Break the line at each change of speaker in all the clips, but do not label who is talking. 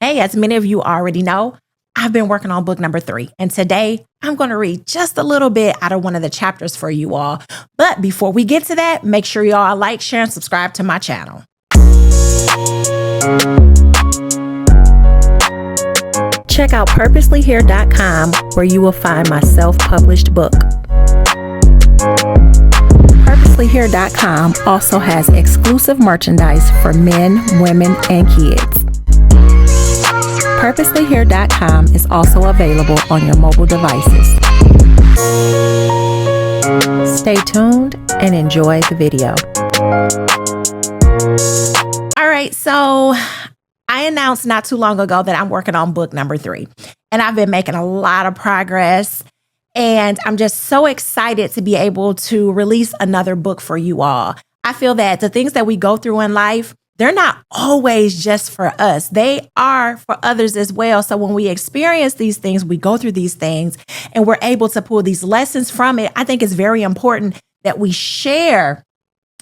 Hey, as many of you already know, I've been working on book number 3, and today I'm going to read just a little bit out of one of the chapters for you all. But before we get to that, make sure y'all like, share, and subscribe to my channel. Check out purposelyhere.com where you will find my self-published book. Purposelyhere.com also has exclusive merchandise for men, women, and kids. Purposelyhere.com is also available on your mobile devices. Stay tuned and enjoy the video. All right, so I announced not too long ago that I'm working on book number 3, and I've been making a lot of progress, and I'm just so excited to be able to release another book for you all. I feel that the things that we go through in life, they're not always just for us. They are for others as well. So when we experience these things, we go through these things and we're able to pull these lessons from it. I think it's very important that we share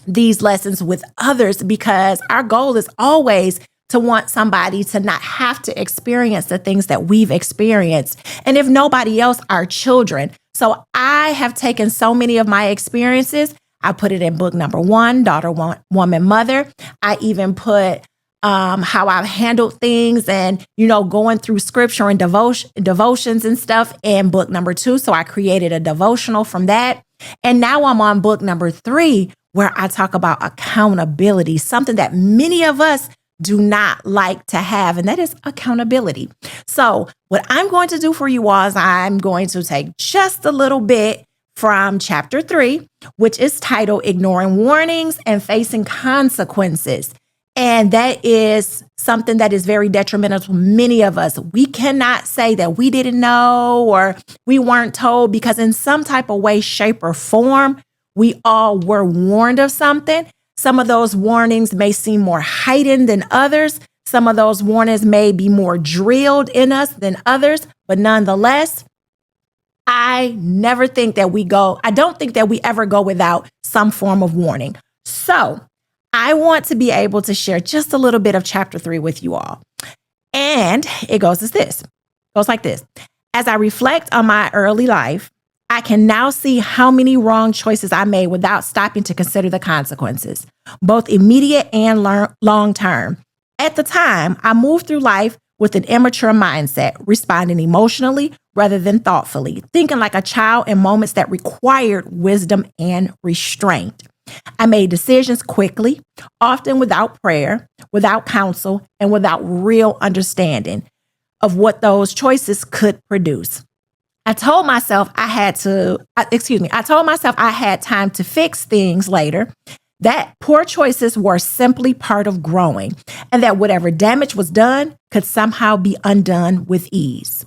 these lessons with others, because our goal is always to want somebody to not have to experience the things that we've experienced. And if nobody else, our children. So I have taken so many of my experiences. I put it in book number 1, Daughter, Woman, Mother. I even put how I've handled things and, going through scripture and devotions and stuff in book number 2. So I created a devotional from that. And now I'm on book number 3, where I talk about accountability, something that many of us do not like to have, and that is accountability. So what I'm going to do for you all is I'm going to take just a little bit from chapter 3, which is titled Ignoring Warnings and Facing Consequences. And that is something that is very detrimental to many of us. We cannot say that we didn't know or we weren't told, because in some type of way, shape, or form, we all were warned of something. Some of those warnings may seem more heightened than others. Some of those warnings may be more drilled in us than others, but nonetheless, I don't think that we ever go without some form of warning. So I want to be able to share just a little bit of chapter 3 with you all. And it goes like this. As I reflect on my early life, I can now see how many wrong choices I made without stopping to consider the consequences, both immediate and long term. At the time, I moved through life with an immature mindset, responding emotionally rather than thoughtfully, thinking like a child in moments that required wisdom and restraint. I made decisions quickly, often without prayer, without counsel, and without real understanding of what those choices could produce. I told myself I had time to fix things later, that poor choices were simply part of growing, and that whatever damage was done could somehow be undone with ease.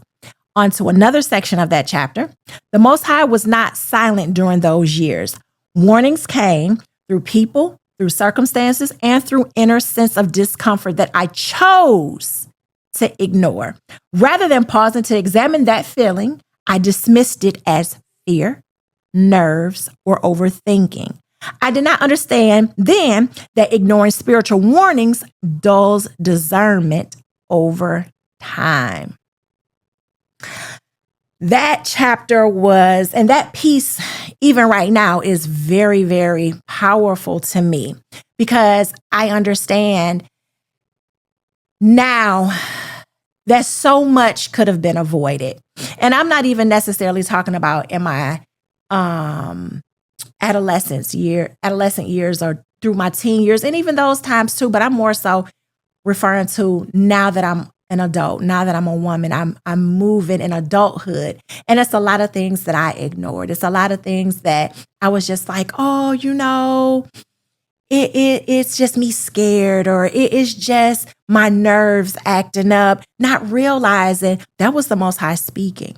On to another section of that chapter. The Most High was not silent during those years. Warnings came through people, through circumstances, and through inner sense of discomfort that I chose to ignore. Rather than pausing to examine that feeling, I dismissed it as fear, nerves, or overthinking. I did not understand then that ignoring spiritual warnings dulls discernment over time. That chapter and that piece, even right now, is very, very powerful to me, because I understand now that so much could have been avoided. And I'm not even necessarily talking about in my adolescent years or through my teen years, and even those times too, but I'm more so referring to now that I'm an adult, now that I'm a woman, I'm moving in adulthood. And it's a lot of things that I ignored. It's a lot of things that I was just like, it's just me scared, or it is just my nerves acting up, not realizing that was the Most High speaking.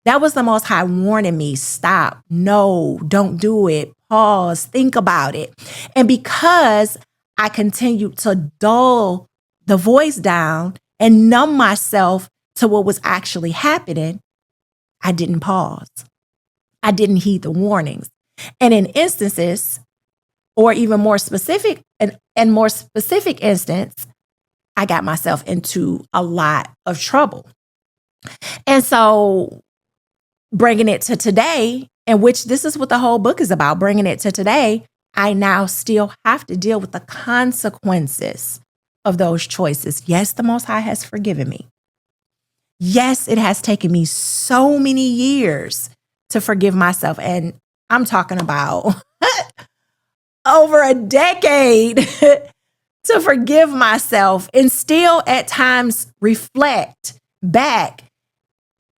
That was the Most High warning me, stop, no, don't do it, pause, think about it. And because I continued to dull the voice down and numb myself to what was actually happening, I didn't pause. I didn't heed the warnings. And in instances, or even more specific, and more specific instance, I got myself into a lot of trouble. And so bringing it to today, and which this is what the whole book is about, bringing it to today, I now still have to deal with the consequences of those choices. Yes, the Most High has forgiven me. Yes, it has taken me so many years to forgive myself. And I'm talking about over a decade to forgive myself and still at times reflect back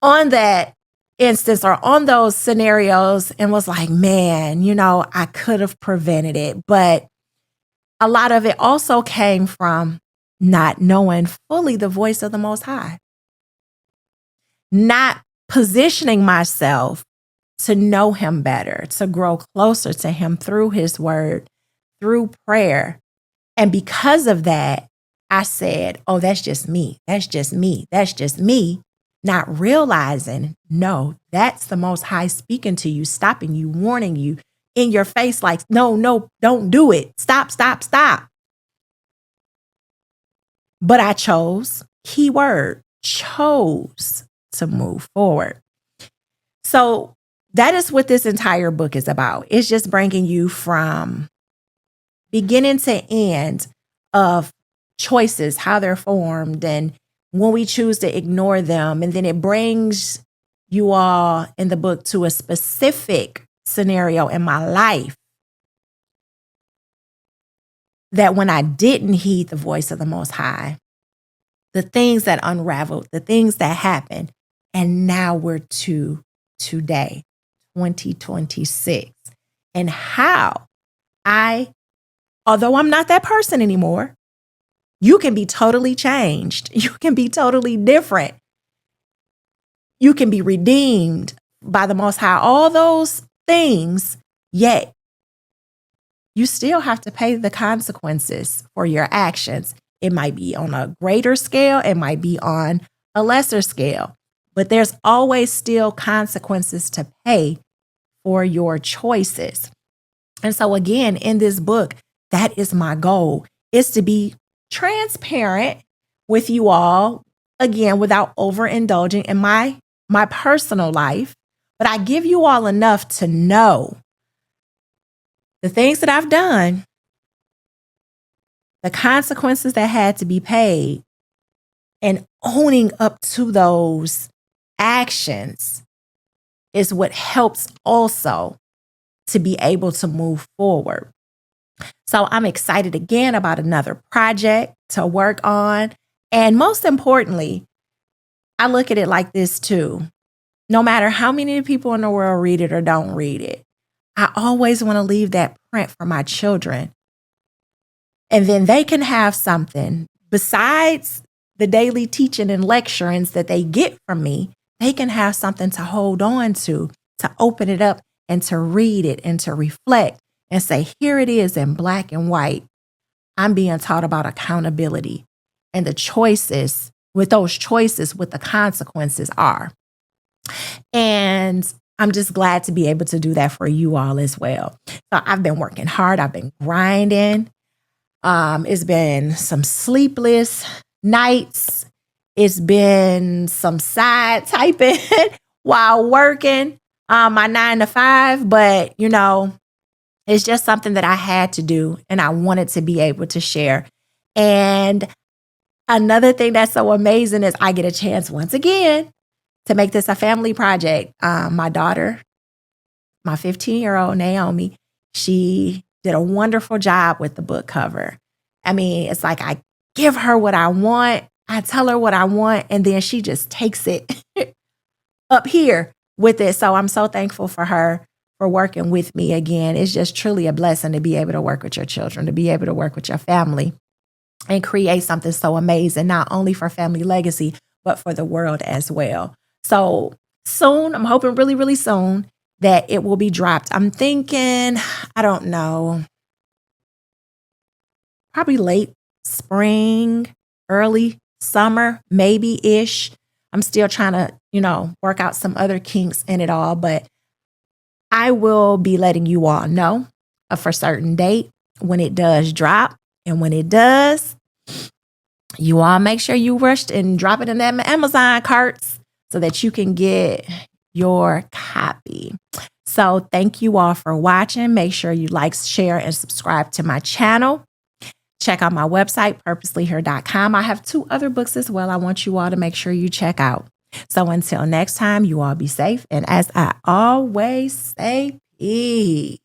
on that instance or on those scenarios and was like, man, I could have prevented it. But a lot of it also came from not knowing fully the voice of the Most High, not positioning myself to know Him better, to grow closer to Him through His word, through prayer. And because of that, I said, oh, that's just me. That's just me. That's just me. Not realizing, no, that's the Most High speaking to you, stopping you, warning you in your face like, no, don't do it. Stop, stop, stop. But I chose, keyword, chose to move forward. So that is what this entire book is about. It's just bringing you from beginning to end of choices, how they're formed, and when we choose to ignore them. And then it brings you all in the book to a specific scenario in my life that when I didn't heed the voice of the Most High, the things that unraveled, the things that happened, and now we're to today, 2026, and how although I'm not that person anymore, you can be totally changed. You can be totally different. You can be redeemed by the Most High, all those things, yet you still have to pay the consequences for your actions. It might be on a greater scale. It might be on a lesser scale, but there's always still consequences to pay for your choices. And so again, in this book, that is my goal, is to be transparent with you all, again, without overindulging in my personal life. But I give you all enough to know the things that I've done, the consequences that had to be paid, and owning up to those actions is what helps also to be able to move forward. So I'm excited again about another project to work on. And most importantly, I look at it like this too. No matter how many people in the world read it or don't read it, I always want to leave that print for my children. And then they can have something besides the daily teaching and lecturings that they get from me. They can have something to hold on to open it up and to read it and to reflect and say, here it is in black and white. I'm being taught about accountability and the choices, with those choices, what the consequences are. And I'm just glad to be able to do that for you all as well. So I've been working hard. I've been grinding. It's been some sleepless nights. It's been some side typing while working my 9 to 5. But, it's just something that I had to do and I wanted to be able to share. And another thing that's so amazing is I get a chance once again to make this a family project. My daughter, my 15-year-old Naomi, she did a wonderful job with the book cover. I mean, it's like I give her what I want. I tell her what I want, and then she just takes it up here with it. So I'm so thankful for her for working with me again. It's just truly a blessing to be able to work with your children, to be able to work with your family and create something so amazing, not only for family legacy, but for the world as well. So soon, I'm hoping really, really soon that it will be dropped. I'm thinking, I don't know, probably late spring, early summer, maybe-ish. I'm still trying to, work out some other kinks in it all, but I will be letting you all know a for certain date when it does drop. And when it does, You all make sure you rushed and drop it in them Amazon carts so that you can get your copy. So thank you all for watching. Make sure you like, share, and subscribe to my channel. Check out my website, purposelyhere.com. I have 2 other books as well I want you all to make sure you check out. So until next time, you all be safe. And as I always say, peace.